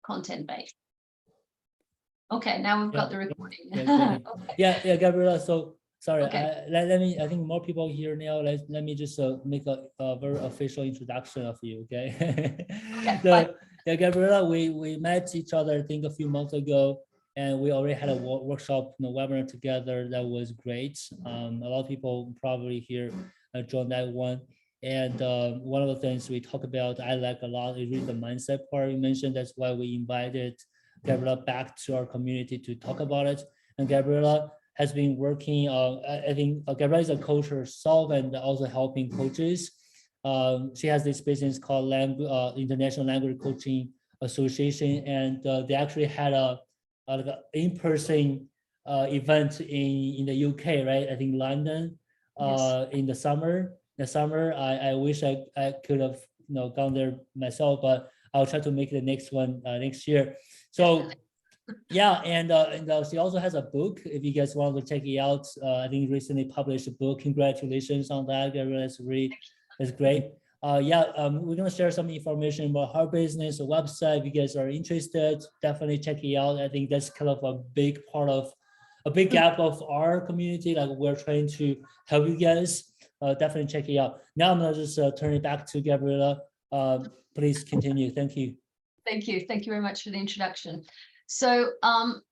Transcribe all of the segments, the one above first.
content-based. Okay, now we've got the recording. Okay. Yeah, Gabriella. So sorry, Okay. let me. I think more people here now. Let me just make a very official introduction of you. Okay. Okay, So yeah, Gabriella, we met each other I think a few months ago, and we already had a workshop, webinar together. That was great. A lot of people probably here joined that one. And one of the things we talk about, I like a lot, is really the mindset part you mentioned. That's why we invited Gabriella back to our community to talk about it. And Gabriella has been working, I think Gabriella is a coach herself and also helping coaches. She has this business called International Language Coaching Association, and they actually had a in-person event in the UK, right? I think London, yes. in the summer. I wish I could have gone there myself, but I'll try to make the next one next year. So yeah, and she also has a book. If you guys want to check it out, I think recently published a book. Congratulations on that, Gabriella. That's great. We're gonna share some information about her business, a website. If you guys are interested, definitely check it out. I think that's kind of a big part of a big gap of our community. Like we're trying to help you guys. Definitely check it out. Now I'm gonna just turn it back to Gabriella. Please continue. Thank you. Thank you. Thank you very much for the introduction. So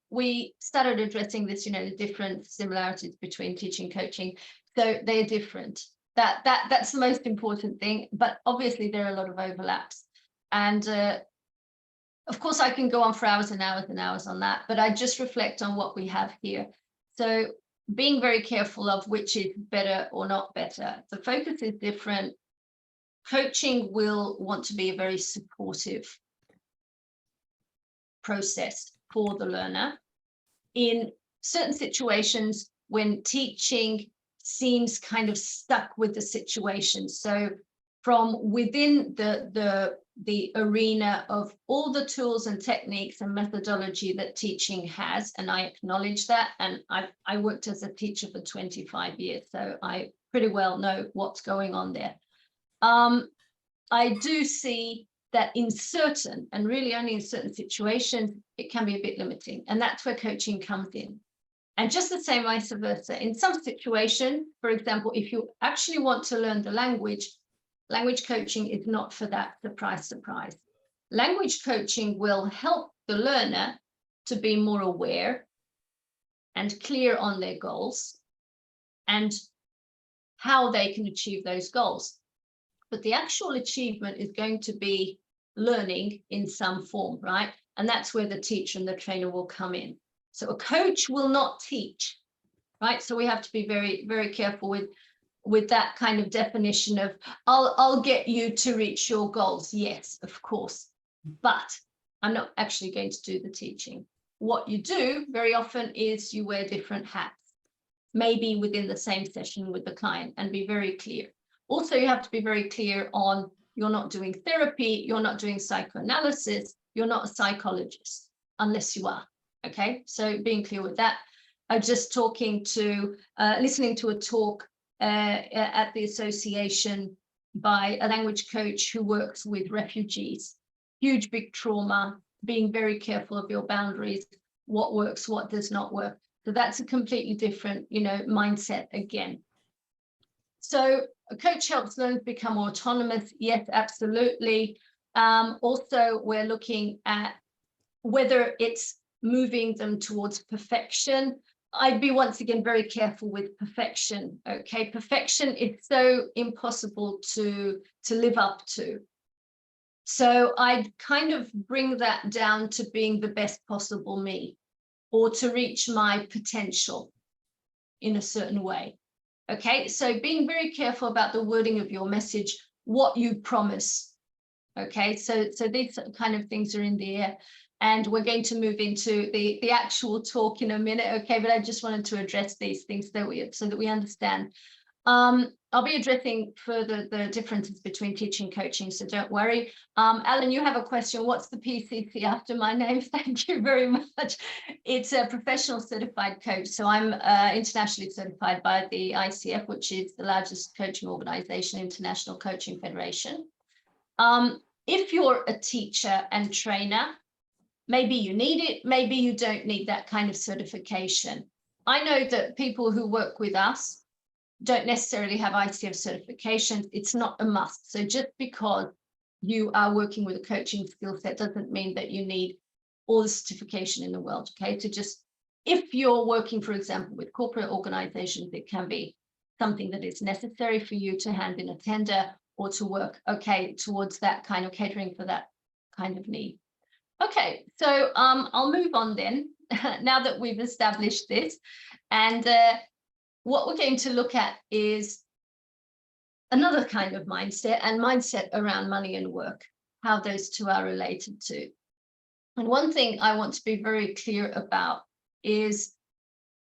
we started addressing this, the different similarities between teaching and coaching. So they're different. That's the most important thing. But obviously there are a lot of overlaps. And of course, I can go on for hours and hours and hours on that, but I just reflect on what we have here. So being very careful of which is better or not better. The focus is different. Coaching will want to be a very supportive process for the learner. In certain situations, when teaching seems kind of stuck with the situation, so from within the arena of all the tools and techniques and methodology that teaching has, and I acknowledge that, and I worked as a teacher for 25 years, so I pretty well know what's going on there. I do see that in certain, and really only in certain situations, it can be a bit limiting, and that's where coaching comes in. And just the same vice versa. In some situation, for example, if you actually want to learn the language coaching is not for that, surprise. Language coaching will help the learner to be more aware and clear on their goals and how they can achieve those goals. But the actual achievement is going to be learning in some form, right? And that's where the teacher and the trainer will come in. So a coach will not teach, right? So we have to be very, very careful with that kind of definition of, I'll get you to reach your goals. Yes, of course, but I'm not actually going to do the teaching. What you do very often is you wear different hats, maybe within the same session with the client, and be very clear. Also, you have to be very clear on, you're not doing therapy, you're not doing psychoanalysis, you're not a psychologist, unless you are, okay? So being clear with that. I was just listening to a talk at the association by a language coach who works with refugees, huge, big trauma, being very careful of your boundaries, what works, what does not work. So that's a completely different, mindset again. So a coach helps learners become more autonomous. Yes, absolutely. Also, we're looking at whether it's moving them towards perfection. I'd be once again very careful with perfection. Okay, perfection is so impossible to live up to. So I'd kind of bring that down to being the best possible me, or to reach my potential in a certain way. Okay, so being very careful about the wording of your message, what you promise. Okay, so these kind of things are in the air, and we're going to move into the actual talk in a minute. Okay, but I just wanted to address these things so that we understand. I'll be addressing further the differences between teaching and coaching, so don't worry. Alan, you have a question. What's the PCC after my name? Thank you very much. It's a professional certified coach. So I'm internationally certified by the ICF, which is the largest coaching organization, International Coaching Federation. If you're a teacher and trainer, Maybe you need it, maybe you don't need that kind of certification. I know that people who work with us don't necessarily have ICF certifications. It's not a must. So just because you are working with a coaching skill set doesn't mean that you need all the certification in the world. Okay, so just if you're working, for example, with corporate organizations, it can be something that is necessary for you to hand in a tender or to work, okay, towards that kind of catering for that kind of need. Okay, so I'll move on then, now that we've established this. And what we're going to look at is another kind of mindset, and mindset around money and work, how those two are related to. And one thing I want to be very clear about is,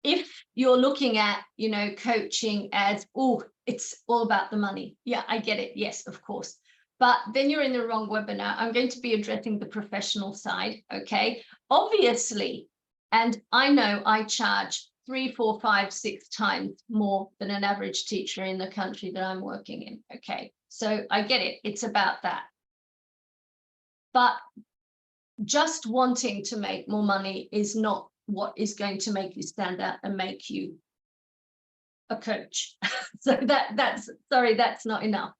if you're looking at, you know, coaching as, oh, it's all about the money. Yeah, I get it. Yes, of course. But then you're in the wrong webinar. I'm going to be addressing the professional side. Okay. Obviously, and I know I charge 3, 4, 5, 6 times more than an average teacher in the country that I'm working in. Okay. So I get it. It's about that. But just wanting to make more money is not what is going to make you stand out and make you a coach. So that's not enough.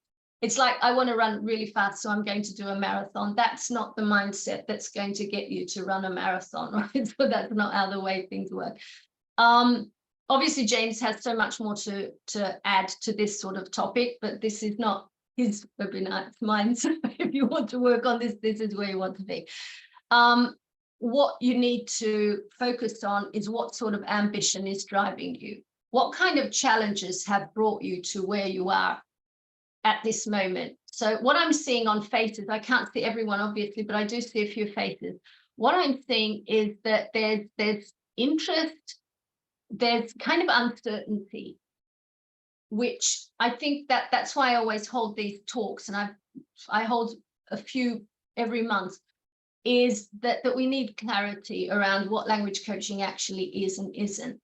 It's like, I want to run really fast, so I'm going to do a marathon. That's not the mindset that's going to get you to run a marathon, right? So that's not how the way things work. Obviously, James has so much more to add to this sort of topic, but this is not his webinar, it's mine. So if you want to work on this, this is where you want to be. What you need to focus on is what sort of ambition is driving you. What kind of challenges have brought you to where you are at this moment? So what I'm seeing on faces, I can't see everyone obviously, but I do see a few faces. What I'm seeing is that there's interest, there's kind of uncertainty, which I think that's why I always hold these talks, and I hold a few every month, is that we need clarity around what language coaching actually is and isn't.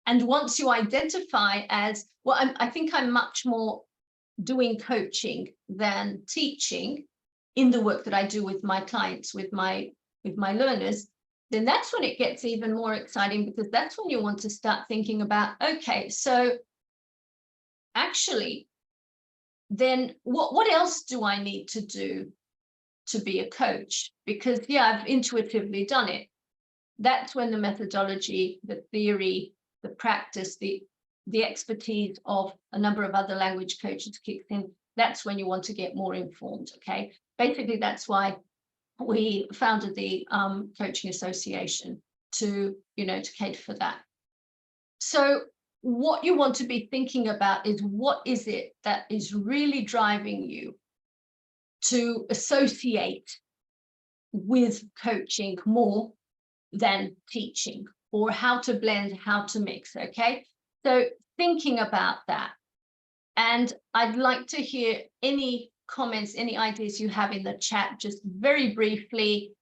And once you identify as, well, I think I'm much more doing coaching than teaching in the work that I do with my clients, with my learners, then that's when it gets even more exciting, because that's when you want to start thinking about, okay, so actually, then what else do I need to do to be a coach? Because yeah, I've intuitively done it. That's when the methodology, the theory, the practice, the expertise of a number of other language coaches kicks in. That's when you want to get more informed. Okay, basically that's why we founded the Coaching Association, to cater for that. So what you want to be thinking about is, what is it that is really driving you to associate with coaching more than teaching, or how to blend, how to mix. Okay, so thinking about that, and I'd like to hear any comments, any ideas you have in the chat, just very briefly,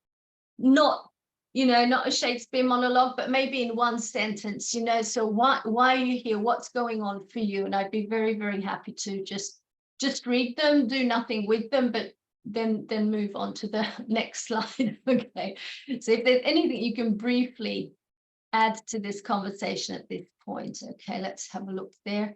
not a Shakespeare monologue, but maybe in one sentence, so why are you here, what's going on for you? And I'd be very, very happy to just read them, do nothing with them, but then move on to the next slide. Okay, so if there's anything you can briefly add to this conversation at this point. Okay, let's have a look there.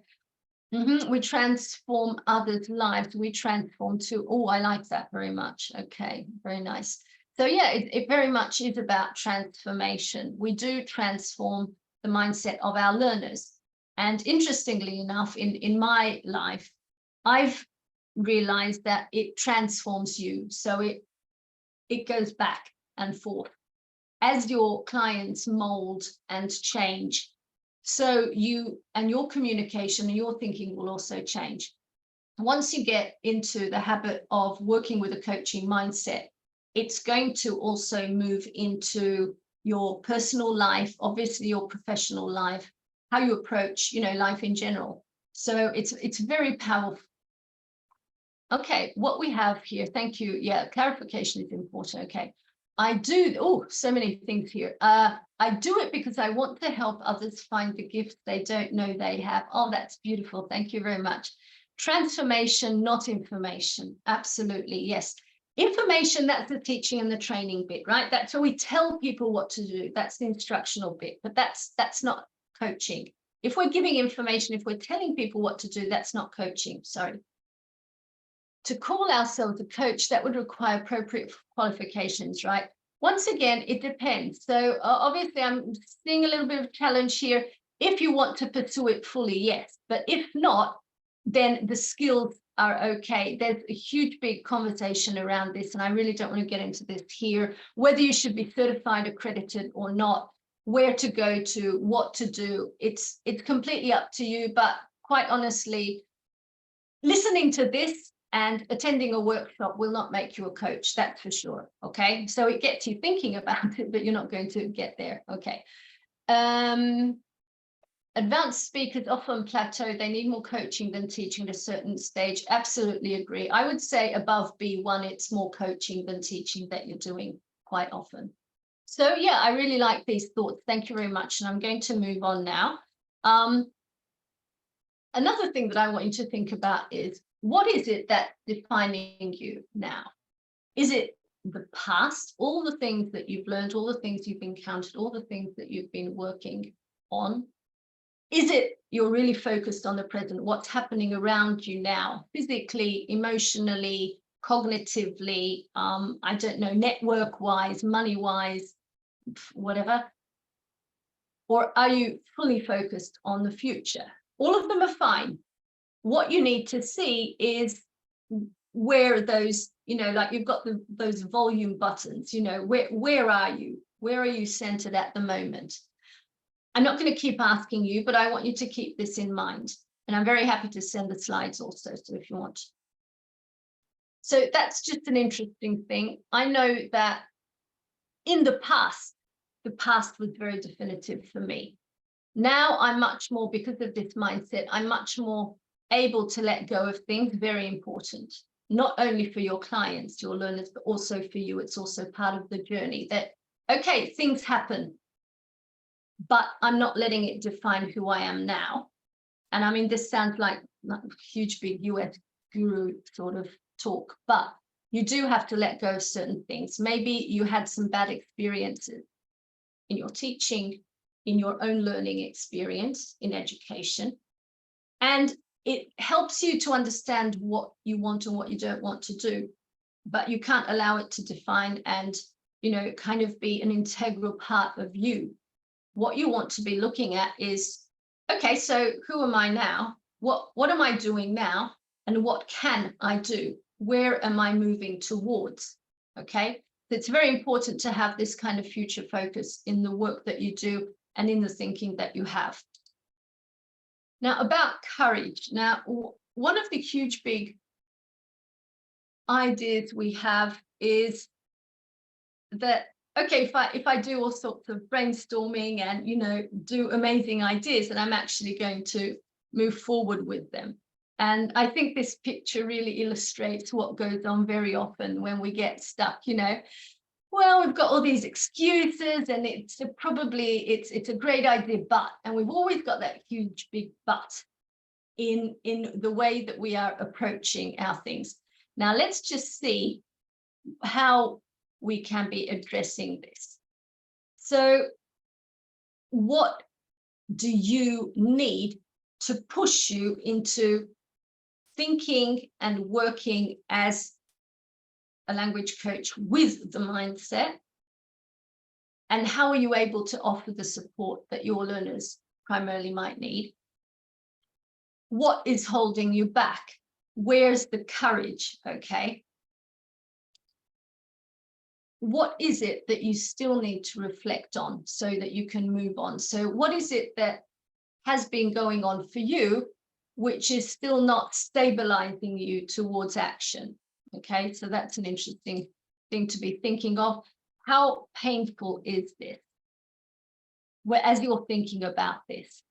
We transform others' lives, we transform too. Oh, I like that very much. Okay, very nice. So yeah, it very much is about transformation. We do transform the mindset of our learners. And interestingly enough, in my life, I've realized that it transforms you. So it goes back and forth as your clients mold and change. So you and your communication and your thinking will also change. Once you get into the habit of working with a coaching mindset, it's going to also move into your personal life, obviously your professional life, how you approach, life in general. So it's very powerful. Okay, what we have here, thank you. Yeah, clarification is important. Okay, I do, so many things here. I do it because I want to help others find the gifts they don't know they have. Oh, that's beautiful. Thank you very much. Transformation, not information. Absolutely, yes. Information, that's the teaching and the training bit, right? That's where we tell people what to do. That's the instructional bit, but that's not coaching. If we're giving information, if we're telling people what to do, that's not coaching, sorry. To call ourselves a coach, that would require appropriate qualifications, right? Once again, it depends. So obviously I'm seeing a little bit of a challenge here. If you want to pursue it fully, yes. But if not, then the skills are okay. There's a huge, big conversation around this, and I really don't want to get into this here, whether you should be certified, accredited or not, where to go to, what to do. It's completely up to you, but quite honestly, listening to this and attending a workshop will not make you a coach, that's for sure, okay? So it gets you thinking about it, but you're not going to get there, okay? Advanced speakers often plateau. They need more coaching than teaching at a certain stage. Absolutely agree. I would say above B1, it's more coaching than teaching that you're doing quite often. So yeah, I really like these thoughts. Thank you very much. And I'm going to move on now. Another thing that I want you to think about is, what is it that's defining you now? Is it the past, all the things that you've learned, all the things you've encountered, all the things that you've been working on? Is it you're really focused on the present, what's happening around you now, physically, emotionally, cognitively, I don't know, network-wise, money-wise, whatever? Or are you fully focused on the future? All of them are fine. What you need to see is where those, you know, like you've got those volume buttons, you know, where are you? Where are you centered at the moment? I'm not going to keep asking you, but I want you to keep this in mind. And I'm very happy to send the slides also, so if you want. So that's just an interesting thing. I know that in the past was very definitive for me. Now I'm much more, because of this mindset, I'm much more able to let go of things. Very important, not only for your clients, your learners, but also for you. It's also part of the journey that, okay, things happen, but I'm not letting it define who I am now. And I mean, this sounds like a huge, big US guru sort of talk, but you do have to let go of certain things. Maybe you had some bad experiences in your teaching, in your own learning experience, in education. And it helps you to understand what you want and what you don't want to do, but you can't allow it to define and, you know, kind of be an integral part of you. What you want to be looking at is, okay, so who am I now? What am I doing now? And what can I do? Where am I moving towards? Okay, it's very important to have this kind of future focus in the work that you do and in the thinking that you have. Now, about courage. Now, one of the huge, big ideas we have is that, okay, if I do all sorts of brainstorming and, you know, do amazing ideas, and I'm actually going to move forward with them. And I think this picture really illustrates what goes on very often when we get stuck, you know. Well, we've got all these excuses and it's a great idea, but, and we've always got that huge, big but in the way that we are approaching our things. Now, let's just see how we can be addressing this. So what do you need to push you into thinking and working as a language coach with the mindset? And how are you able to offer the support that your learners primarily might need? What is holding you back? Where's the courage? Okay. What is it that you still need to reflect on so that you can move on? So what is it that has been going on for you, which is still not stabilizing you towards action? Okay, so that's an interesting thing to be thinking of. How painful is this? As you're thinking about this,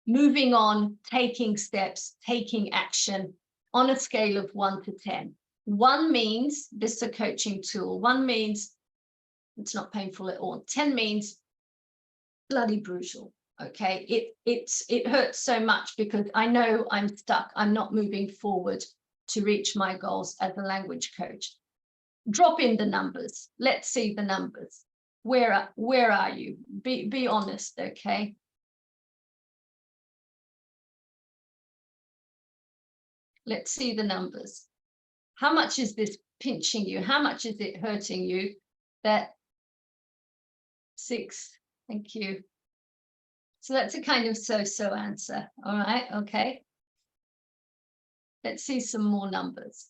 moving on, taking steps, taking action on a scale of 1 to 10. 1 means this is a coaching tool. 1 means it's not painful at all. 10 means bloody brutal. Okay, it hurts so much because I know I'm stuck. I'm not moving forward to reach my goals as a language coach. drop in the numbers. Let's see the numbers. Where are you? Be honest, okay? Let's see the numbers. How much is this pinching you? How much is it hurting you? That 6, thank you. So that's a kind of so-so answer. All right, okay. Let's see some more numbers.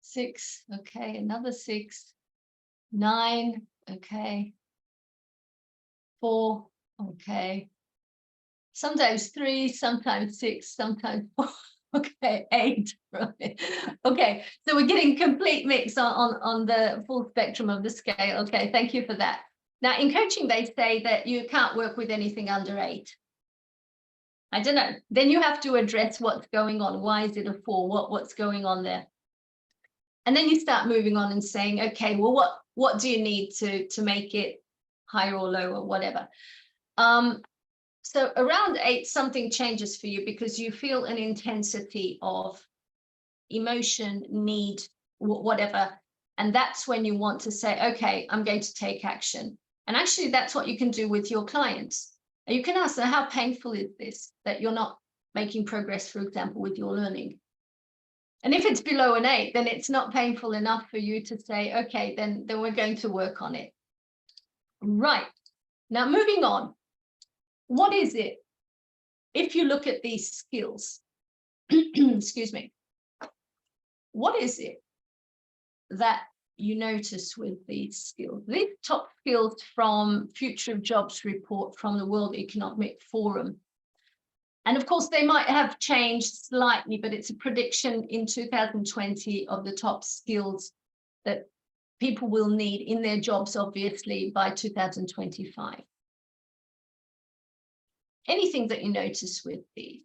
6, okay, another 6. 9, okay. 4, okay. Sometimes 3, sometimes 6, sometimes 4. Okay, 8, right. Okay, so we're getting complete mix on the full spectrum of the scale. Okay, thank you for that. Now, in coaching, they say that you can't work with anything under 8. I don't know. Then you have to address what's going on. Why is it a 4? What's going on there? And then you start moving on and saying, okay, well, what do you need to make it higher or lower, whatever. So around 8, something changes for you because you feel an intensity of emotion, need, whatever. And that's when you want to say, okay, I'm going to take action. And actually, that's what you can do with your clients. And you can ask them, how painful is this that you're not making progress, for example, with your learning? And if it's below an 8, then it's not painful enough for you to say, okay, then we're going to work on it. Right. Now, moving on. What is it? If you look at these skills, excuse me, what is it that you notice with these skills? These top skills from Future of Jobs report from the World Economic Forum. And of course, they might have changed slightly, but it's a prediction in 2020 of the top skills that people will need in their jobs, obviously, by 2025. Anything that you notice with these?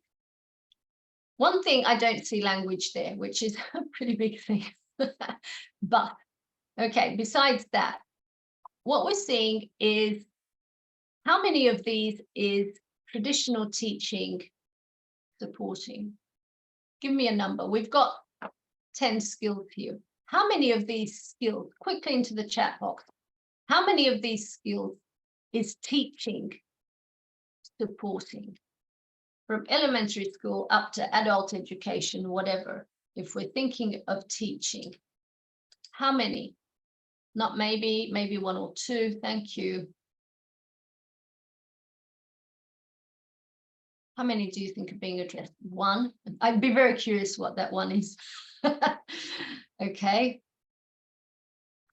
One thing, I don't see language there, which is a pretty big thing. But, okay, besides that, what we're seeing is how many of these is traditional teaching supporting? Give me a number. We've got 10 skills here. How many of these skills, quickly into the chat box, how many of these skills is teaching supporting? From elementary school up to adult education, whatever, if we're thinking of teaching, how many? Not maybe 1 or 2, thank you. How many do you think are being addressed? 1? I'd be very curious what that 1 is. Okay.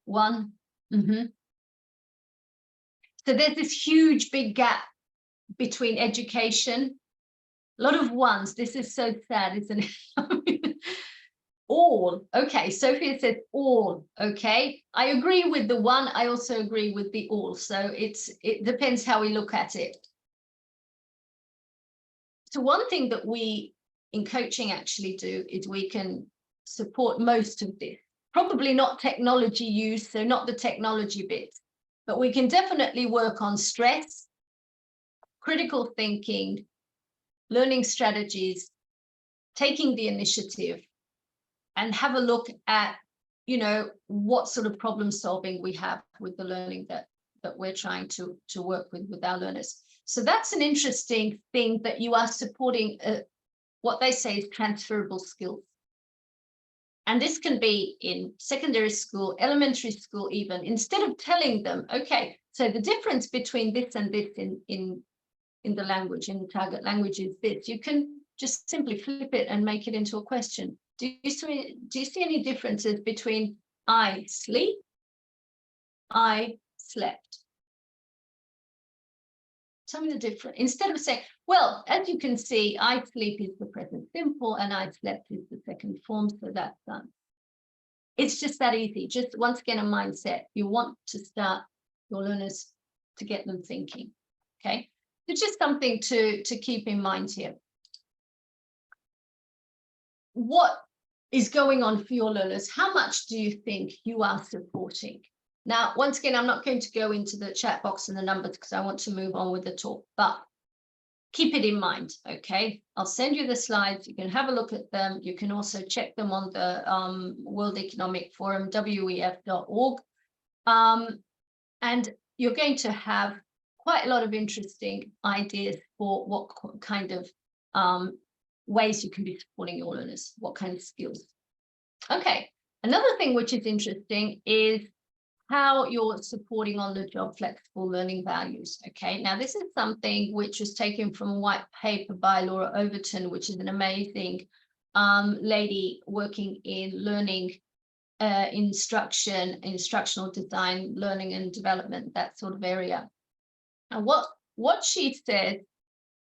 1. So there's this huge, big gap between education. A lot of 1s. This is so sad, isn't it? All. Okay, Sophia said all. Okay, I agree with the 1. I also agree with the all. So it depends how we look at it. So one thing that we in coaching actually do is we can support most of this. Probably not technology use, so not the technology bit, but we can definitely work on stress, critical thinking, learning strategies, taking the initiative, and have a look at, you know, what sort of problem solving we have with the learning that we're trying to work with our learners. So that's an interesting thing, that you are supporting what they say is transferable skills. And this can be in secondary school, elementary school even. Instead of telling them, okay, so the difference between this and this in the language, in the target language is this, you can just simply flip it and make it into a question. Do you see any differences between I sleep, I slept? Tell me the difference. Instead of saying, well, as you can see, I sleep is the present simple and I slept is the second form, so that's done. It's just that easy. Just once again, a mindset. You want to start your learners to get them thinking. Okay, it's just something to keep in mind here. What is going on for your learners? How much do you think you are supporting? Now, once again, I'm not going to go into the chat box and the numbers because I want to move on with the talk, but keep it in mind, okay? I'll send you the slides. You can have a look at them. You can also check them on the World Economic Forum, wef.org. And you're going to have quite a lot of interesting ideas for what kind of ways you can be supporting your learners, what kind of skills. Okay, another thing which is interesting is how you're supporting on the job flexible learning values. Okay, now this is something which was taken from a white paper by Laura Overton, which is an amazing lady working in learning, instructional design, learning and development, that sort of area. And what she said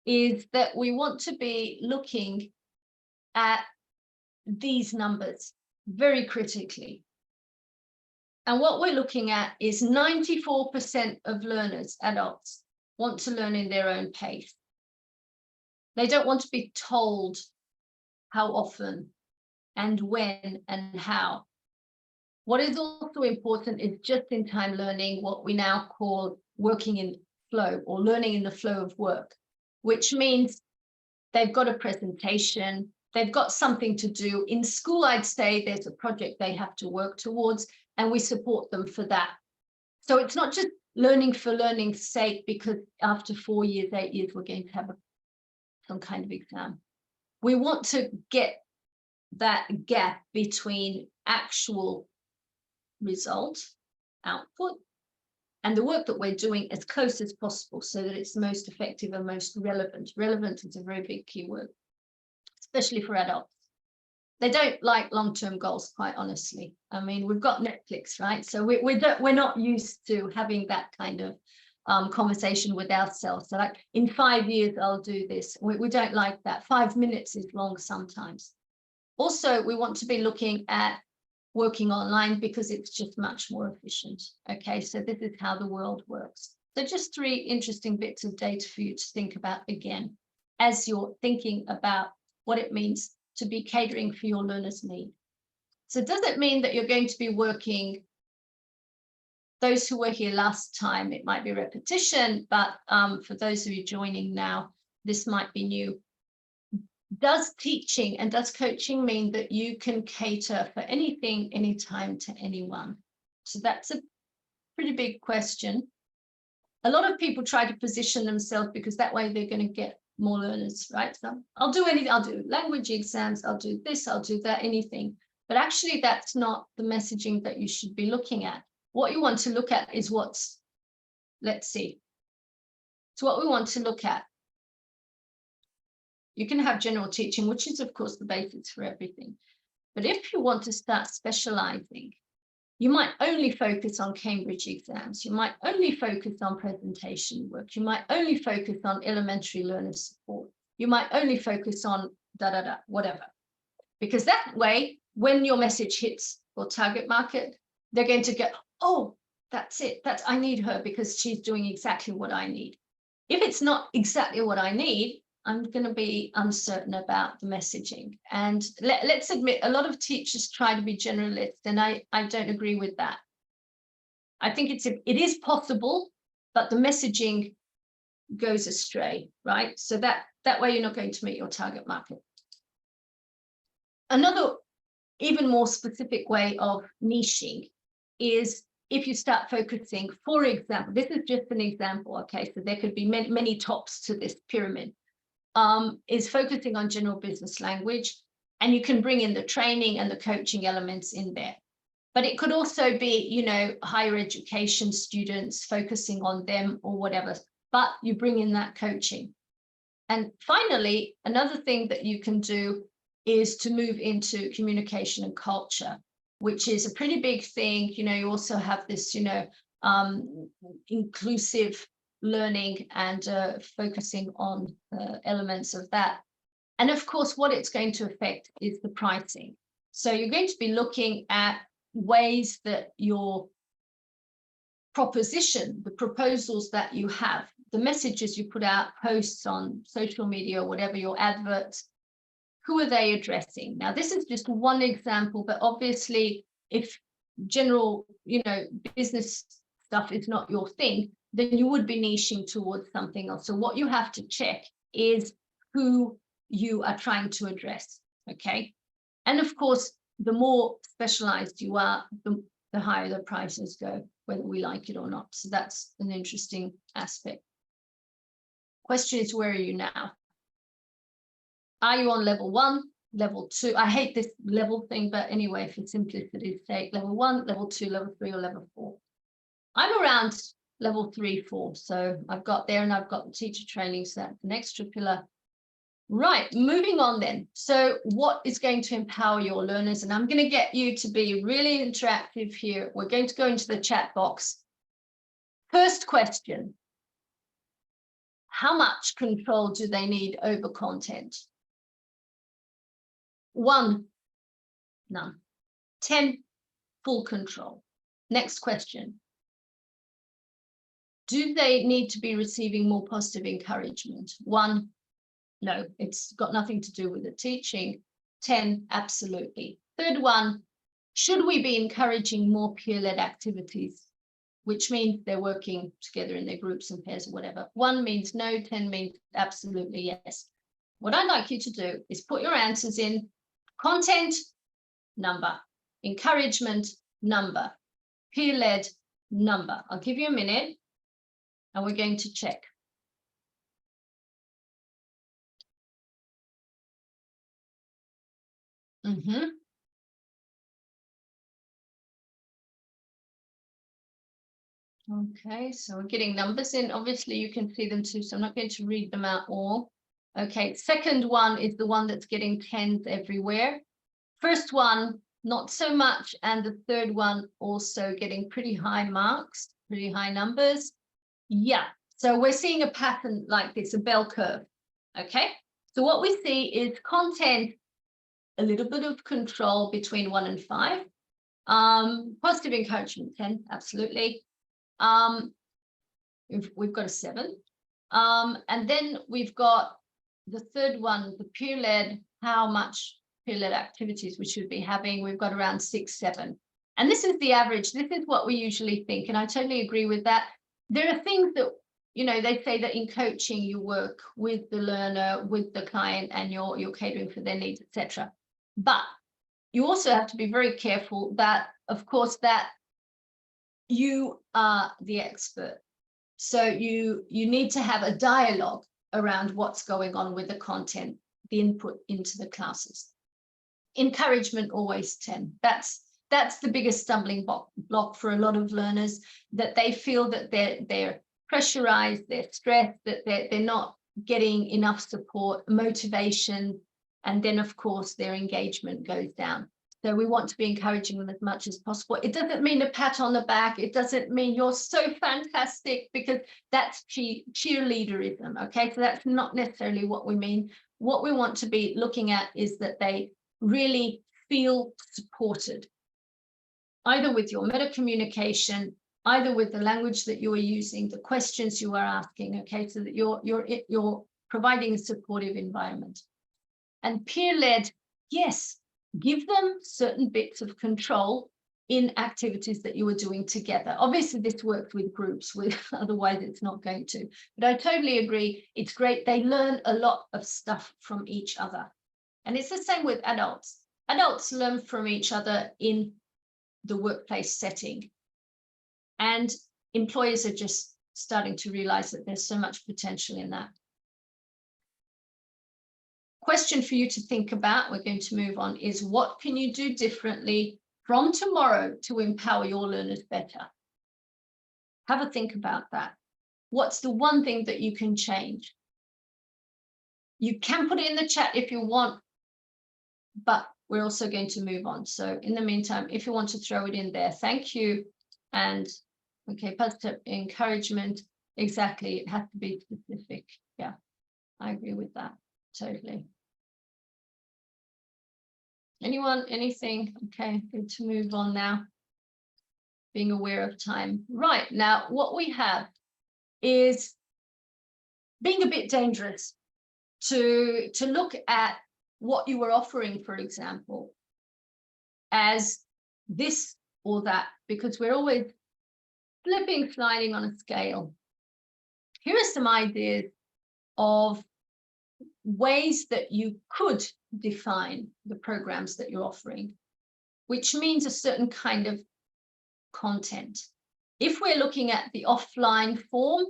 is that we want to be looking at these numbers very critically. And what we're looking at is 94% of learners, adults, want to learn in their own pace. They don't want to be told how often and when and how. What is also important is just-in-time learning, what we now call working in flow or learning in the flow of work, which means they've got a presentation, they've got something to do. In school, I'd say there's a project they have to work towards, and we support them for that. So it's not just learning for learning's sake, because after 4 years, 8 years, we're going to have some kind of exam. We want to get that gap between actual result, output, and the work that we're doing as close as possible so that it's most effective and most relevant. Relevant is a very big keyword, especially for adults. They don't like long-term goals, quite honestly. I mean, we've got Netflix, right? So we're not used to having that kind of conversation with ourselves. So like, in 5 years, I'll do this. We don't like that. 5 minutes is long sometimes. Also, we want to be looking at working online because it's just much more efficient. Okay, so this is how the world works. So just 3 interesting bits of data for you to think about again, as you're thinking about what it means to be catering for your learners' need. So does it mean that you're going to be working, those who were here last time, it might be repetition, but for those of you joining now, this might be new. Does teaching and does coaching mean that you can cater for anything, anytime to anyone? So that's a pretty big question. A lot of people try to position themselves because that way they're going to get more learners, right? So I'll do anything, I'll do language exams, I'll do this, I'll do that, anything. But actually that's not the messaging that you should be looking at. What you want to look at is what's, let's see. So what we want to look at, you can have general teaching, which is of course the basis for everything. But if you want to start specializing, you might only focus on Cambridge exams. You might only focus on presentation work. You might only focus on elementary learner support. You might only focus on whatever. Because that way, when your message hits your target market, they're going to go, oh, that's it. I need her because she's doing exactly what I need. If it's not exactly what I need, I'm going to be uncertain about the messaging. And let's admit, a lot of teachers try to be generalists, and I don't agree with that. I think it is possible, but the messaging goes astray, right? So that way you're not going to meet your target market. Another even more specific way of niching is if you start focusing, for example, this is just an example, okay? So there could be many tops to this pyramid. Is focusing on general business language, and you can bring in the training and the coaching elements in there. But it could also be, you know, higher education students, focusing on them or whatever, but you bring in that coaching. And finally, another thing that you can do is to move into communication and culture, which is a pretty big thing. You know, you also have this, you know, inclusive learning and focusing on elements of that. And of course, what it's going to affect is the pricing. So you're going to be looking at ways that your proposition, the proposals that you have, the messages you put out, posts on social media, whatever, your adverts, who are they addressing? Now, this is just one example, but obviously, if general, you know, business stuff is not your thing, then you would be niching towards something else. So what you have to check is who you are trying to address, okay? And of course, the more specialized you are, the higher the prices go, whether we like it or not. So that's an interesting aspect. Question is, where are you now? Are you on level 1, level 2? I hate this level thing, but anyway, for simplicity's sake, level 1, level 2, level 3, or level 4. I'm around level 3, 4. So I've got there, and I've got the teacher training, so that's an extra pillar. Right, moving on then. So what is going to empower your learners? And I'm going to get you to be really interactive here. We're going to go into the chat box. First question. How much control do they need over content? 1, none. 10, full control. Next question. Do they need to be receiving more positive encouragement? 1, no, it's got nothing to do with the teaching. 10, absolutely. Third one, should we be encouraging more peer-led activities, which means they're working together in their groups and pairs or whatever? 1 means no, 10 means absolutely yes. What I'd like you to do is put your answers in. Content, number. Encouragement, number. Peer-led, number. I'll give you a minute and we're going to check. Okay, so we're getting numbers in. Obviously, you can see them too, so I'm not going to read them out all. Okay, second one is the one that's getting 10s everywhere. First one, not so much, and the third one also getting pretty high marks, pretty high numbers. Yeah, so we're seeing a pattern like this, a bell curve. Okay, so what we see is content, a little bit of control between 1 and 5. Positive encouragement, 10, absolutely. We've got a 7. And then we've got the third one, the peer-led, how much peer-led activities we should be having. We've got around 6, 7. And this is the average. This is what we usually think. And I totally agree with that. There are things that, you know, they say that in coaching, you work with the learner, with the client, and you're catering for their needs, etc. But you also have to be very careful that, of course, that you are the expert. So you need to have a dialogue around what's going on with the content, the input into the classes. Encouragement, always 10. That's the biggest stumbling block for a lot of learners, that they feel that they're pressurized, they're stressed, that they're not getting enough support, motivation, and then of course their engagement goes down. So we want to be encouraging them as much as possible. It doesn't mean a pat on the back. It doesn't mean you're so fantastic, because that's cheerleaderism. Okay, so that's not necessarily what we mean. What we want to be looking at is that they really feel supported, either with your meta communication, either with the language that you are using, the questions you are asking. Okay, so that you're providing a supportive environment. And peer-led, yes. Give them certain bits of control in activities that you are doing together. Obviously, this works with groups, otherwise it's not going to. But I totally agree. It's great. They learn a lot of stuff from each other. And it's the same with adults. Adults learn from each other in the workplace setting. And employers are just starting to realize that there's so much potential in that. Question for you to think about, we're going to move on, is what can you do differently from tomorrow to empower your learners better? Have a think about that. What's the one thing that you can change? You can put it in the chat if you want, but we're also going to move on. So in the meantime, if you want to throw it in there, thank you. And okay, positive encouragement, exactly, it has to be specific. Yeah, I agree with that, totally. Anyone, anything? Okay, good to move on now. Being aware of time. Right, now what we have is being a bit dangerous to look at what you were offering, for example, as this or that, because we're always flipping, sliding on a scale. Here are some ideas of ways that you could define the programs that you're offering, which means a certain kind of content. If we're looking at the offline form,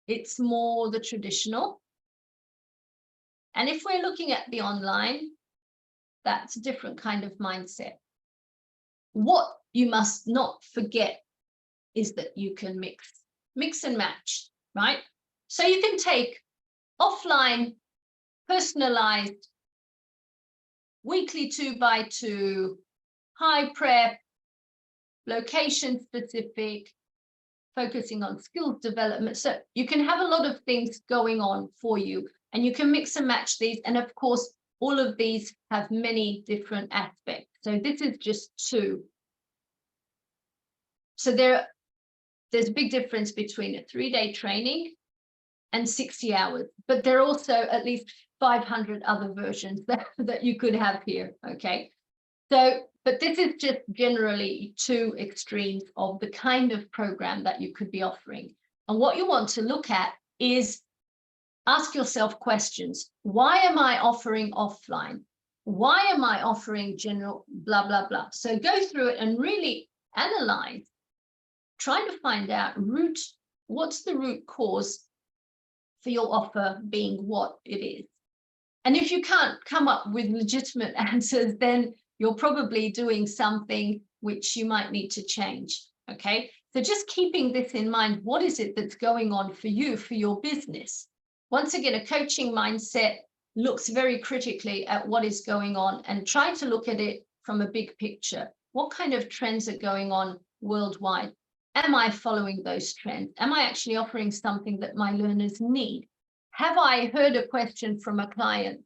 it's more the traditional. And if we're looking at the online, that's a different kind of mindset. What you must not forget is that you can mix and match, right? So you can take offline, personalized, weekly 2x2, high prep, location specific, focusing on skills development. So you can have a lot of things going on for you, and you can mix and match these. And of course, all of these have many different aspects. So this is just two. So there's a big difference between a 3-day training and 60 hours, but there are also at least 500 other versions that you could have here, okay? So, but this is just generally two extremes of the kind of program that you could be offering. And what you want to look at is ask yourself questions. Why am I offering offline? Why am I offering general blah, blah, blah? So go through it and really analyze, trying to find out what's the root cause for your offer being what it is. And if you can't come up with legitimate answers, then you're probably doing something which you might need to change, okay? So just keeping this in mind, what is it that's going on for you, for your business? Once again, a coaching mindset looks very critically at what is going on and try to look at it from a big picture. What kind of trends are going on worldwide? Am I following those trends? Am I actually offering something that my learners need? Have I heard a question from a client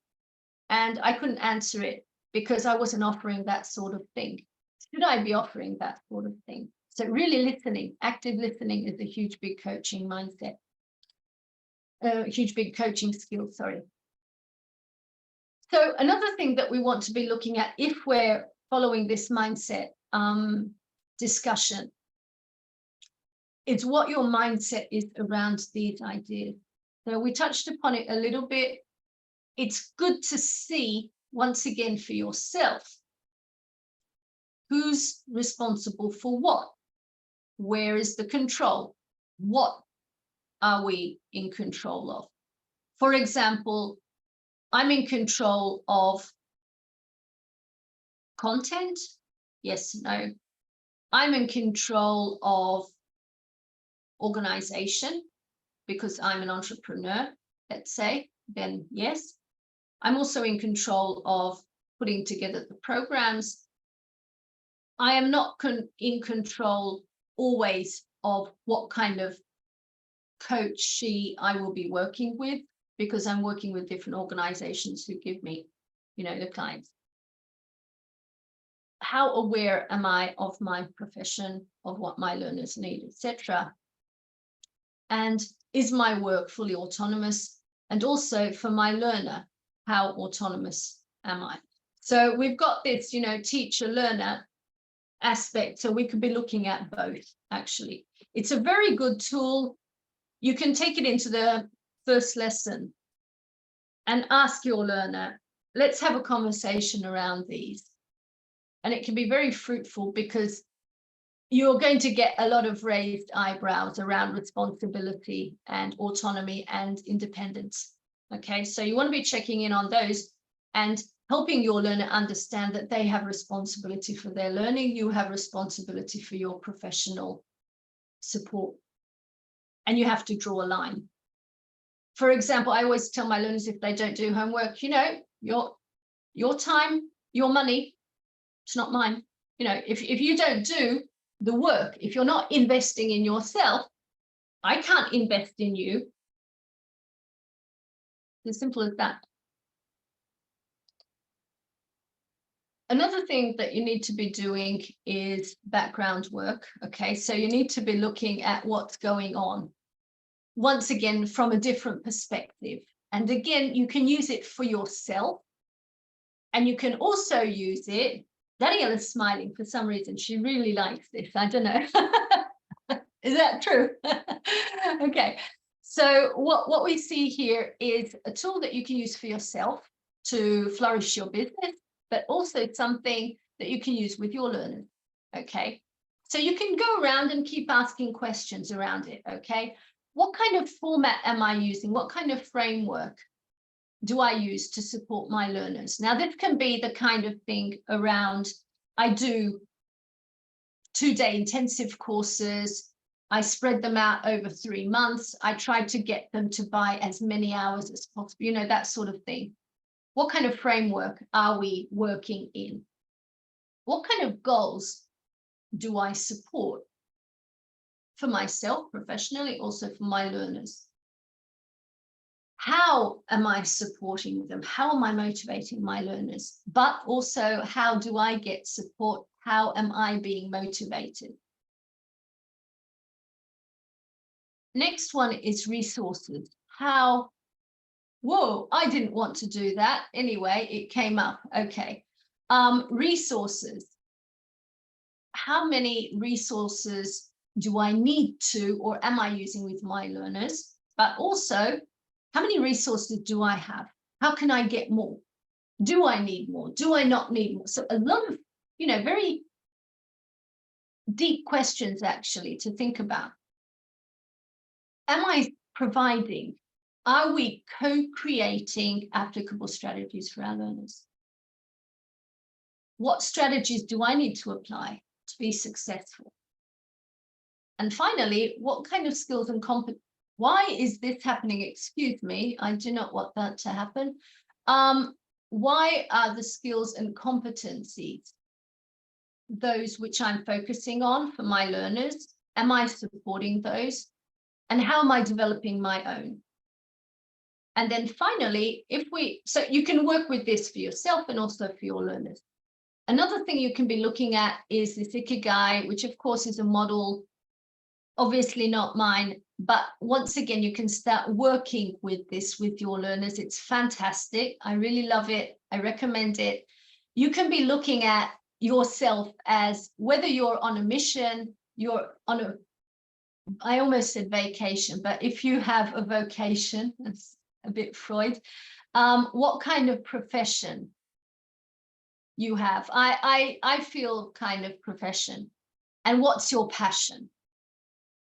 and I couldn't answer it because I wasn't offering that sort of thing? Should I be offering that sort of thing? So really listening, active listening is a huge, big coaching mindset. Huge, big coaching skill, sorry. So another thing that we want to be looking at if we're following this mindset discussion, it's what your mindset is around these ideas. So we touched upon it a little bit. It's good to see, once again, for yourself, who's responsible for what? Where is the control? What are we in control of? For example, I'm in control of content. Yes, no. I'm in control of organization because I'm an entrepreneur, let's say, then yes. I'm also in control of putting together the programs. I am not in control always of what kind of coachee I will be working with, because I'm working with different organizations who give me, the clients. How aware am I of my profession, of what my learners need, etc.? And is my work fully autonomous? And also for my learner, how autonomous am I? So we've got this, teacher-learner aspect. So we could be looking at both, actually. It's a very good tool. You can take it into the first lesson and ask your learner, let's have a conversation around these. And it can be very fruitful because you're going to get a lot of raised eyebrows around responsibility and autonomy and independence. Okay, so you want to be checking in on those and helping your learner understand that they have responsibility for their learning. You have responsibility for your professional support. And you have to draw a line. For example, I always tell my learners, if they don't do homework, your time, your money, it's not mine. If you don't do the work, if you're not investing in yourself, I can't invest in you. It's as simple as that. Another thing that you need to be doing is background work. Okay, so you need to be looking at what's going on, once again, from a different perspective. And again, you can use it for yourself. And you can also use it. Danielle is smiling for some reason. She really likes this. I don't know. Is that true? Okay. So what we see here is a tool that you can use for yourself to flourish your business, but also something that you can use with your learners, okay? So you can go around and keep asking questions around it, okay? What kind of format am I using? What kind of framework do I use to support my learners? Now, this can be the kind of thing around, I do 2-day intensive courses, I spread them out over 3 months, I try to get them to buy as many hours as possible, you know, that sort of thing. What kind of framework are we working in? What kind of goals do I support for myself professionally, also for my learners? How am I supporting them? How am I motivating my learners? But also, how do I get support? How am I being motivated? Next one is resources. How, whoa, I didn't want to do that. Anyway, it came up. Okay. Resources. How many resources do I need to, or am I using with my learners? But also, how many resources do I have? How can I get more? Do I need more? Do I not need more? So a lot of, you know, very deep questions actually to think about. Am I providing? Are we co-creating applicable strategies for our learners? What strategies do I need to apply to be successful? And finally, what kind of skills and competence? Why is this happening? Excuse me, I do not want that to happen. Why are the skills and competencies those which I'm focusing on for my learners? Am I supporting those? And how am I developing my own? And then finally, so you can work with this for yourself and also for your learners. Another thing you can be looking at is this Ikigai, which of course is a model, obviously not mine, but once again, you can start working with this with your learners. It's fantastic. I really love it. I recommend it. You can be looking at yourself as whether you're on a mission, you're on a, I almost said vacation, but if you have a vocation, that's a bit Freud, what kind of profession you have. I feel kind of profession. And what's your passion?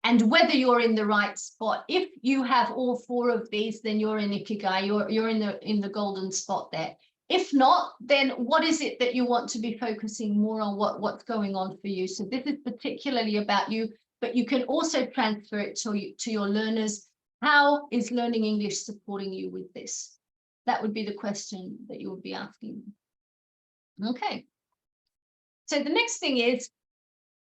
And whether you're in the right spot. If you have all 4 of these, then you're in Ikigai, you're in the golden spot there. If not, then what is it that you want to be focusing more on, what's going on for you? So this is particularly about you, but you can also transfer it to your learners. How is learning English supporting you with this? That would be the question that you would be asking. Okay. So the next thing is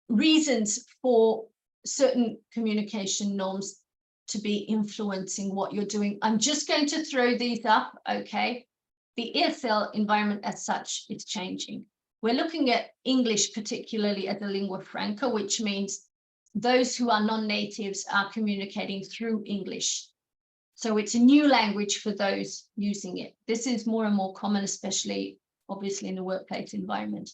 reasons for certain communication norms to be influencing what you're doing. I'm just going to throw these up, okay? The ESL environment as such is changing. We're looking at English particularly as a lingua franca, which means those who are non-natives are communicating through English. So it's a new language for those using it. This is more and more common, especially obviously in the workplace environment.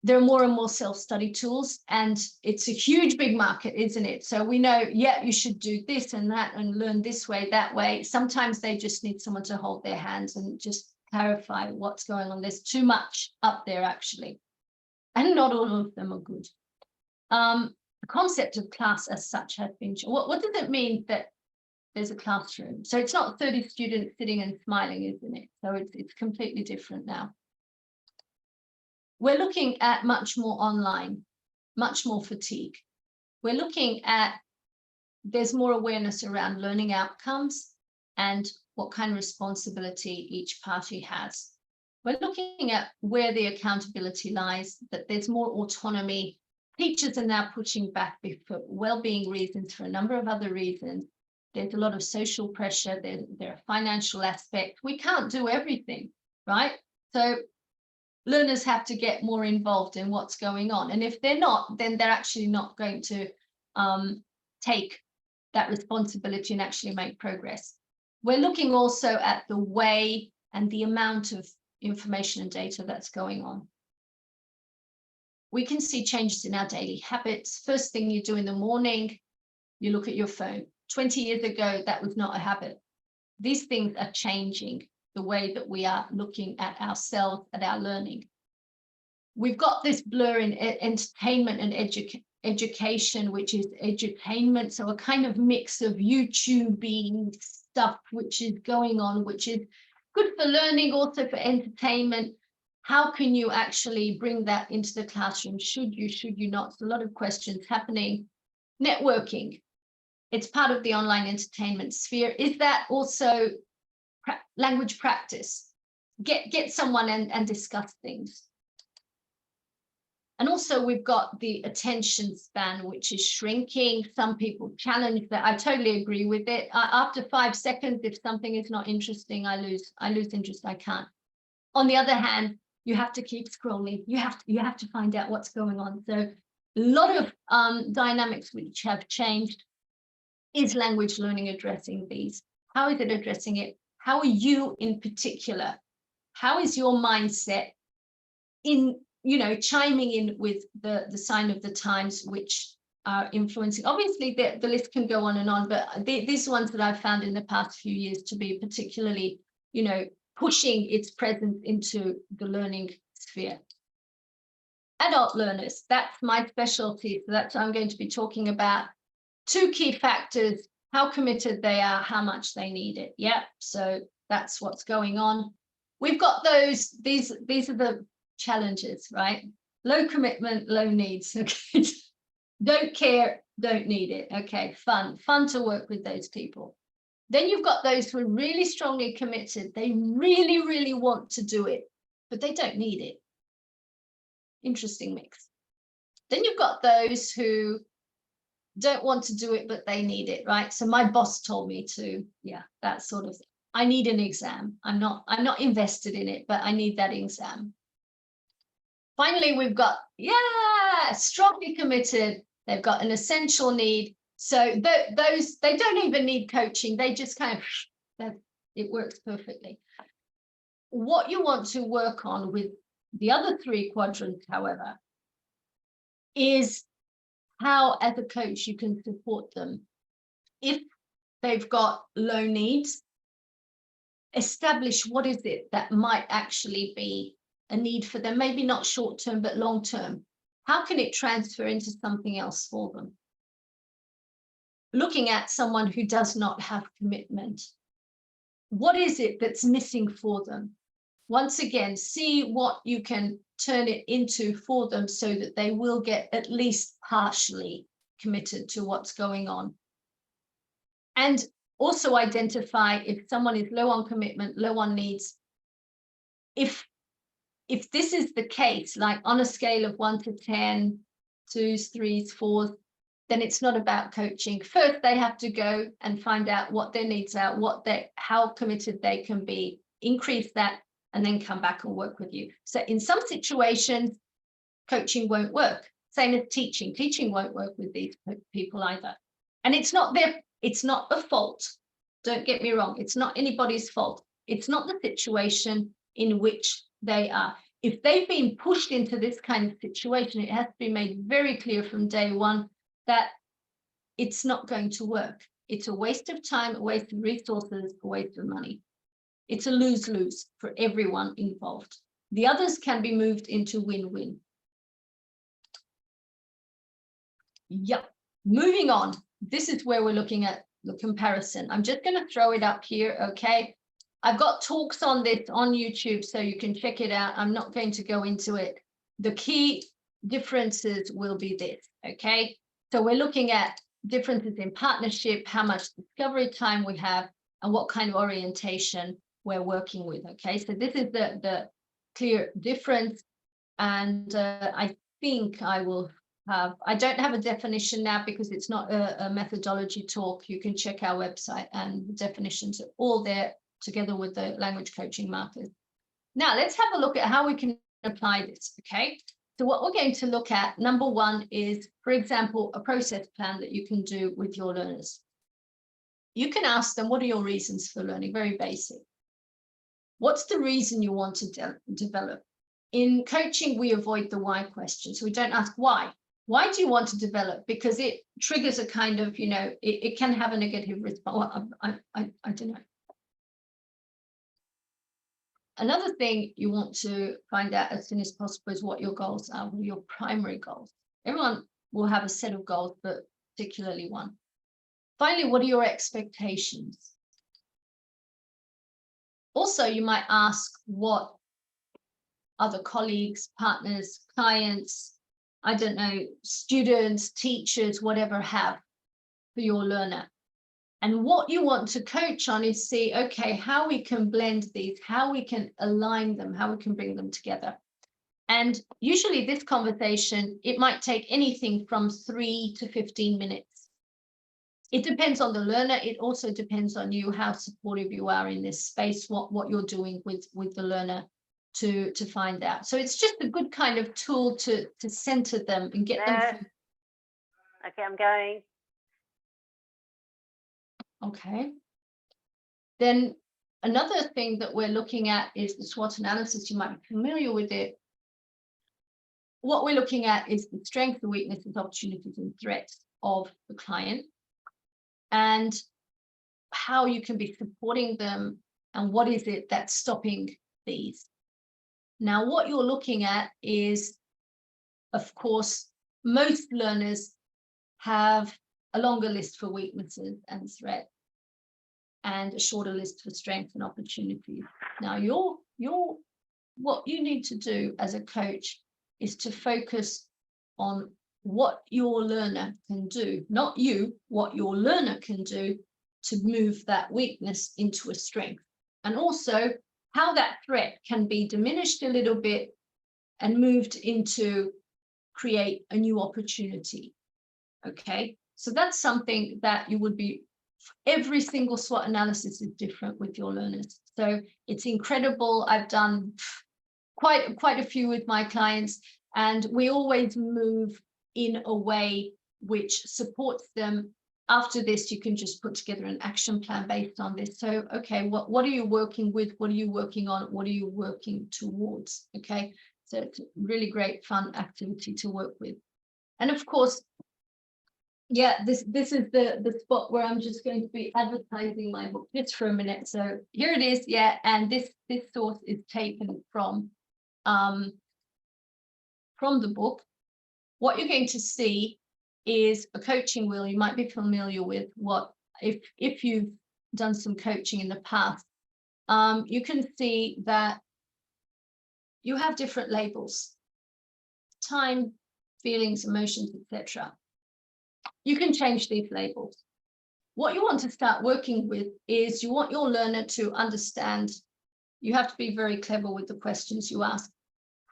There are more and more self-study tools, and it's a huge, big market, isn't it? So we know, yeah, you should do this and that and learn this way, that way. Sometimes they just need someone to hold their hands and just clarify what's going on. There's too much up there, actually. And not all of them are good. The concept of class as such has been, what does it mean that there's a classroom? So it's not 30 students sitting and smiling, isn't it? So it's completely different now. We're looking at much more online, much more fatigue. We're looking at, there's more awareness around learning outcomes and what kind of responsibility each party has. We're looking at where the accountability lies, that there's more autonomy. Teachers are now pushing back for well-being reasons, for a number of other reasons. There's a lot of social pressure, there are financial aspects. We can't do everything, right? So learners have to get more involved in what's going on. And if they're not, then they're actually not going to take that responsibility and actually make progress. We're looking also at the way and the amount of information and data that's going on. We can see changes in our daily habits. First thing you do in the morning, you look at your phone. 20 years ago, that was not a habit. These things are changing the way that we are looking at ourselves, at our learning. We've got this blur in entertainment and education, which is edutainment. So a kind of mix of YouTubing stuff, which is going on, which is good for learning, also for entertainment. How can you actually bring that into the classroom? Should you not? There's a lot of questions happening. Networking. It's part of the online entertainment sphere. Is that also language practice? Get someone and discuss things. And also we've got the attention span, which is shrinking. Some people challenge that. I totally agree with it. After 5 seconds, if something is not interesting, I lose interest. I can't. On the other hand, you have to keep scrolling. You have to find out what's going on. So a lot of dynamics which have changed. Is language learning addressing these? How is it addressing it? How are you in particular? How is your mindset in, chiming in with the sign of the times which are influencing? Obviously, the list can go on and on, but these ones that I've found in the past few years to be particularly, pushing its presence into the learning sphere. Adult learners, that's my specialty. So that's what I'm going to be talking about. 2 key factors: how committed they are, how much they need it. Yeah, so that's what's going on. We've got these are the challenges, right? Low commitment, low needs. Okay. Don't care, don't need it. Okay, fun to work with those people. Then you've got those who are really strongly committed. They really, really want to do it, but they don't need it. Interesting mix. Then you've got those who don't want to do it, but they need it, right? So my boss told me to, yeah, that sort of thing. I need an exam. I'm not invested in it, but I need that exam. Finally, we've got, strongly committed. They've got an essential need. So those, they don't even need coaching. They just kind of, it works perfectly. What you want to work on with the other 3 quadrants, however, is how, as a coach, you can support them. If they've got low needs, establish what is it that might actually be a need for them, maybe not short term, but long term. How can it transfer into something else for them? Looking at someone who does not have commitment, what is it that's missing for them? Once again, see what you can turn it into for them so that they will get at least partially committed to what's going on. And also identify if someone is low on commitment, low on needs. If this is the case, like on a scale of 1 to 10, 2s, 3s, 4s, then it's not about coaching. First, they have to go and find out what their needs are, how committed they can be, increase that, and then come back and work with you. So in some situations, coaching won't work. Same as teaching. Teaching won't work with these people either. And it's not a fault. Don't get me wrong. It's not anybody's fault. It's not the situation in which they are. If they've been pushed into this kind of situation, it has to be made very clear from day one that it's not going to work. It's a waste of time, a waste of resources, a waste of money. It's a lose-lose for everyone involved. The others can be moved into win-win. Yep. Moving on. This is where we're looking at the comparison. I'm just going to throw it up here, okay? I've got talks on this on YouTube, so you can check it out. I'm not going to go into it. The key differences will be this, okay? So we're looking at differences in partnership, how much discovery time we have, and what kind of orientation we're working with, okay? So this is the clear difference. And I think I will have, I don't have a definition now because it's not a methodology talk. You can check our website and the definitions are all there together with the language coaching markers. Now let's have a look at how we can apply this, okay? So what we're going to look at, number one, is, for example, a process plan that you can do with your learners. You can ask them, what are your reasons for learning? Very basic. What's the reason you want to develop? In coaching, we avoid the why question. So we don't ask why. Why do you want to develop? Because it triggers a kind of, you know, it can have a negative response. I don't know. Another thing you want to find out as soon as possible is what your goals are, what your primary goals. Everyone will have a set of goals, but particularly one. Finally, what are your expectations? Also, you might ask what other colleagues, partners, clients, I don't know, students, teachers, whatever have for your learner. And what you want to coach on is see, okay, how we can blend these, how we can align them, how we can bring them together. And usually this conversation, it might take anything from 3 to 15 minutes. It depends on the learner. It also depends on you, how supportive you are in this space, what you're doing with the learner to find out. So it's just a good kind of tool to center them and get them. Okay, I'm going. Okay. Then another thing that we're looking at is the SWOT analysis. You might be familiar with it. What we're looking at is the strengths, the weaknesses, opportunities, and threats of the client, and how you can be supporting them, and what is it that's stopping these. Now, what you're looking at is, of course, most learners have a longer list for weaknesses and threats, and a shorter list for strengths and opportunities. Now, what you need to do as a coach is to focus on what your learner can do, not you, what your learner can do to move that weakness into a strength, and also how that threat can be diminished a little bit and moved into create a new opportunity. Okay, so that's something that you would be, every single SWOT analysis is different with your learners. So it's incredible. I've done quite a few with my clients, and we always move in a way which supports them. After this, you can just put together an action plan based on this. So, okay, what are you working with? What are you working on? What are you working towards? Okay, so it's a really great fun activity to work with. And of course, yeah, this is the spot where I'm just going to be advertising my book just for a minute. So here it is, yeah, and this source is taken from the book. What you're going to see is a coaching wheel. You might be familiar with what, if you've done some coaching in the past, you can see that you have different labels: time, feelings, emotions, etc. You can change these labels. What you want to start working with is you want your learner to understand. You have to be very clever with the questions you ask.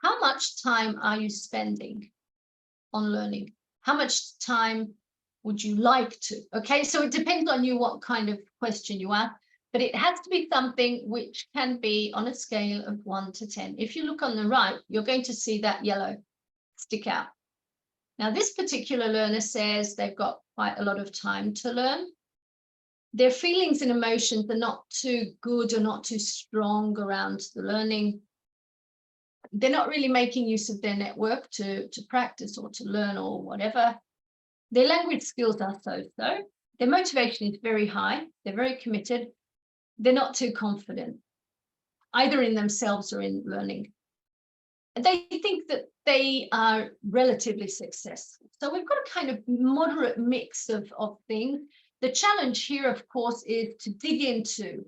How much time are you spending on learning? How much time would you like to? Okay, so it depends on you what kind of question you ask, but it has to be something which can be on a scale of 1 to 10. If you look on the right, you're going to see that yellow stick out. Now, this particular learner says they've got quite a lot of time to learn. Their feelings and emotions are not too good or not too strong around the learning. They're not really making use of their network to practice or to learn or whatever. Their language skills are so-so. Their motivation is very high. They're very committed. They're not too confident, either in themselves or in learning. And they think that they are relatively successful. So we've got a kind of moderate mix of things. The challenge here, of course, is to dig into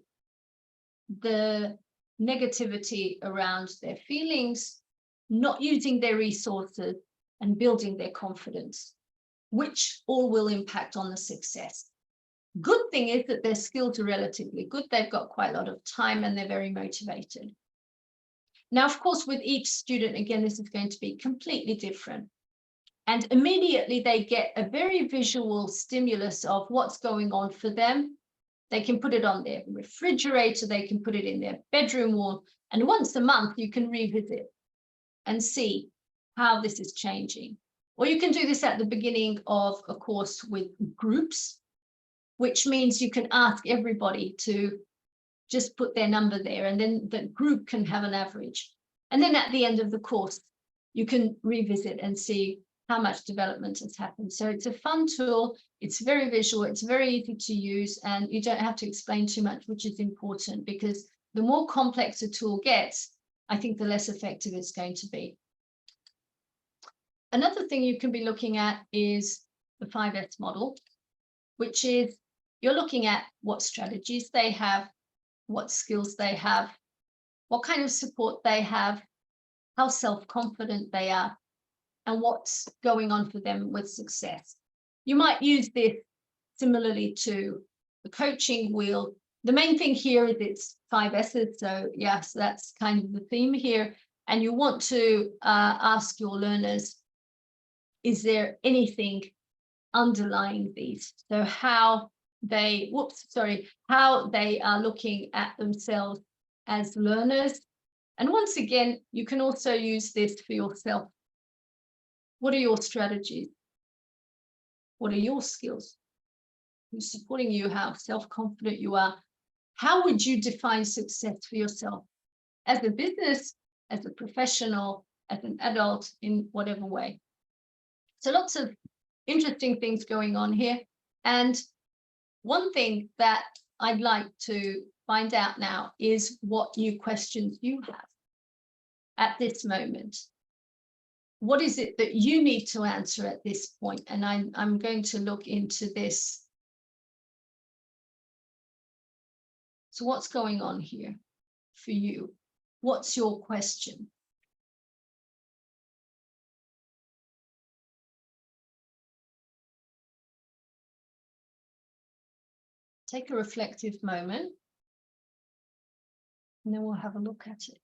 the negativity around their feelings, not using their resources, and building their confidence, which all will impact on the success. Good thing is that their skills are relatively good. They've got quite a lot of time and they're very motivated. Now, of course, with each student, again, this is going to be completely different. And immediately they get a very visual stimulus of what's going on for them. They can put it on their refrigerator, they can put it in their bedroom wall, and once a month you can revisit and see how this is changing. Or you can do this at the beginning of a course with groups, which means you can ask everybody to just put their number there, and then the group can have an average. And then at the end of the course, you can revisit and see how much development has happened. So it's a fun tool. It's very visual. It's very easy to use, and you don't have to explain too much, which is important, because the more complex a tool gets, I think the less effective it's going to be. Another thing you can be looking at is the 5S model, which is you're looking at what strategies they have, what skills they have, what kind of support they have, how self-confident they are, and what's going on for them with success. You might use this similarly to the coaching wheel. The main thing here is it's 5 S's. So yes, that's kind of the theme here. And you want to ask your learners, is there anything underlying these? So how they, how they are looking at themselves as learners. And once again, you can also use this for yourself. What are your strategies? What are your skills? Who's supporting you? How self-confident you are? How would you define success for yourself as a business, as a professional, as an adult, in whatever way? So lots of interesting things going on here. And one thing that I'd like to find out now is what new questions you have at this moment. What is it that you need to answer at this point? And I'm going to look into this. So what's going on here for you? What's your question? Take a reflective moment, and then we'll have a look at it.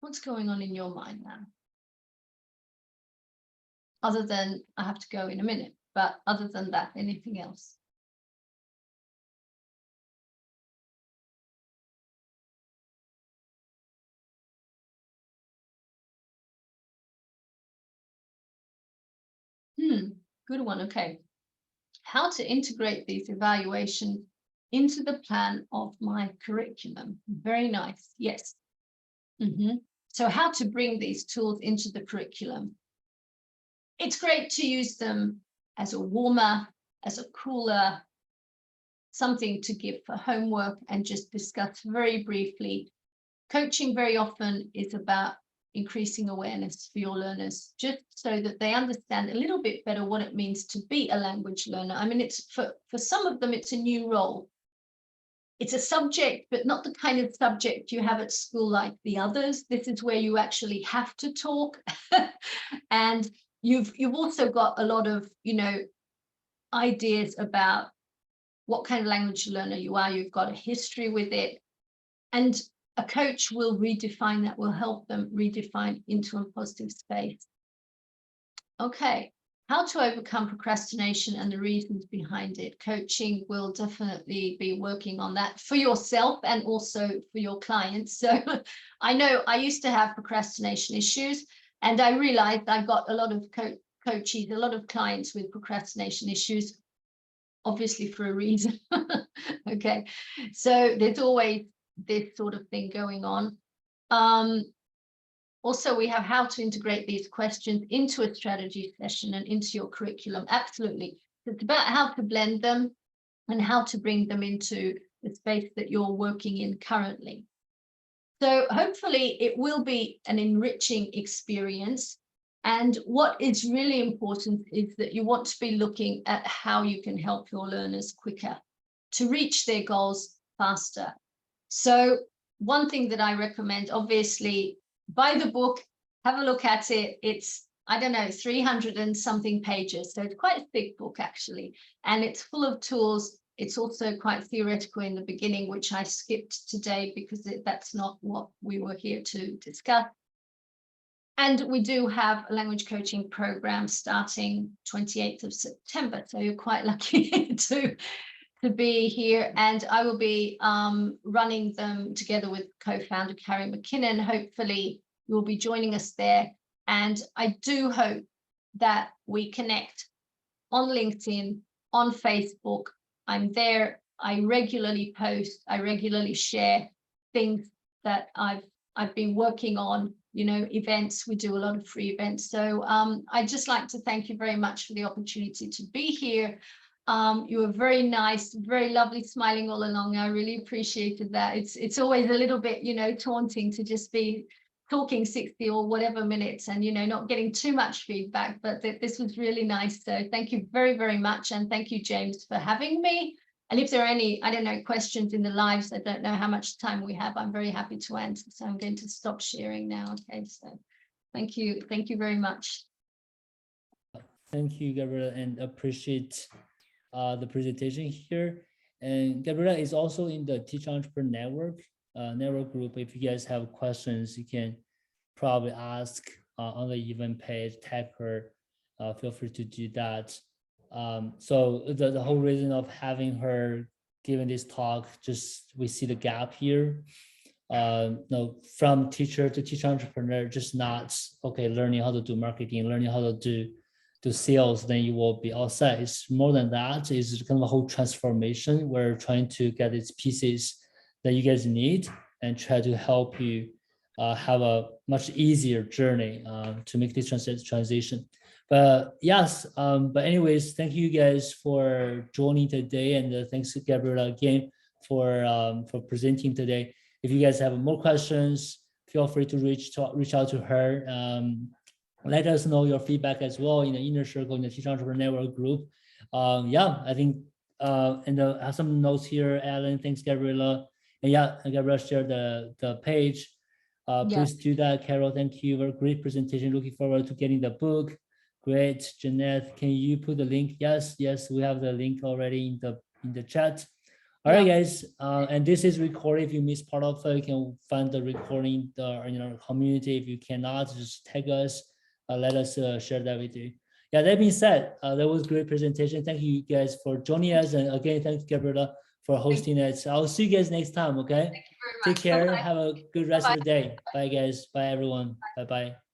What's going on in your mind now? Other than, I have to go in a minute, but other than that, anything else? Good one. Okay. How to integrate these evaluations into the plan of my curriculum. Very nice. Yes. So how to bring these tools into the curriculum. It's great to use them as a warmer, as a cooler, something to give for homework and just discuss very briefly. Coaching very often is about increasing awareness for your learners, just so that they understand a little bit better what it means to be a language learner. I mean, it's for some of them, it's a new role. It's a subject, but not the kind of subject you have at school like the others. This is where you actually have to talk. And you've also got a lot of, ideas about what kind of language learner you are. You've got a history with it. And a coach will redefine that, will help them redefine into a positive space. Okay, how to overcome procrastination and the reasons behind it. Coaching will definitely be working on that for yourself and also for your clients. So I know I used to have procrastination issues, and I realized I've got a lot of coaches, a lot of clients with procrastination issues, obviously for a reason. Okay, so there's always this sort of thing going on. Also, we have how to integrate these questions into a strategy session and into your curriculum. Absolutely. It's about how to blend them and how to bring them into the space that you're working in currently. So hopefully it will be an enriching experience. And what is really important is that you want to be looking at how you can help your learners quicker to reach their goals faster. So one thing that I recommend, obviously, buy the book, have a look at it. It's, I don't know, 300 and something pages. So it's quite a thick book, actually. And it's full of tools. It's also quite theoretical in the beginning, which I skipped today because that's not what we were here to discuss. And we do have a language coaching program starting 28th of September. So you're quite lucky to be here, and I will be running them together with co-founder Carrie McKinnon. Hopefully you'll be joining us there, and I do hope that we connect on LinkedIn, on Facebook. I'm there. I regularly post, I regularly share things that I've been working on, you know, events. We do a lot of free events. So I'd just like to thank you very much for the opportunity to be here. You were very nice, very lovely, smiling all along. I really appreciated that. It's always a little bit, you know, taunting to just be talking 60 or whatever minutes and, you know, not getting too much feedback, but this was really nice. So thank you very, very much. And thank you, James, for having me. And if there are any, I don't know, questions in the lives, I don't know how much time we have, I'm very happy to answer. So I'm going to stop sharing now. Okay, so thank you very much. Thank you, Gabriella, and appreciate the presentation here. And Gabriella is also in the Teach Entrepreneur network group. If you guys have questions, you can probably ask on the event page, tag her, feel free to do that. So the whole reason of having her giving this talk, just we see the gap here. No, from teacher to teach entrepreneur, just not okay, learning how to do marketing, learning how to do sales, then you will be all set. It's more than that. It's kind of a whole transformation. We're trying to get these pieces that you guys need and try to help you have a much easier journey to make this transition. But yes, but anyways, thank you guys for joining today, and thanks to Gabriella again for presenting today. If you guys have more questions, feel free to reach out to her. Let us know your feedback as well in the inner circle in the Teach Entrepreneur Network group. Yeah, I think and I have some notes here. Alan, thanks, Gabriella. And yeah, Gabriella shared the page. Please do that. Carol, thank you for a great presentation. Looking forward to getting the book. Great. Jeanette, can you put the link? Yes, we have the link already in the chat. All right, guys, and this is recorded. If you miss part of it, you can find the recording in our community. If you cannot, just tag us. Let us share that with you. Yeah, that being said, that was a great presentation. Thank you guys for joining us. And again, thanks, Gabriella, for hosting it. So I'll see you guys next time, okay? Thank you very much. Take care. Bye-bye. Have a good rest Bye-bye. of the day. Bye, guys. Bye, everyone. Bye-bye.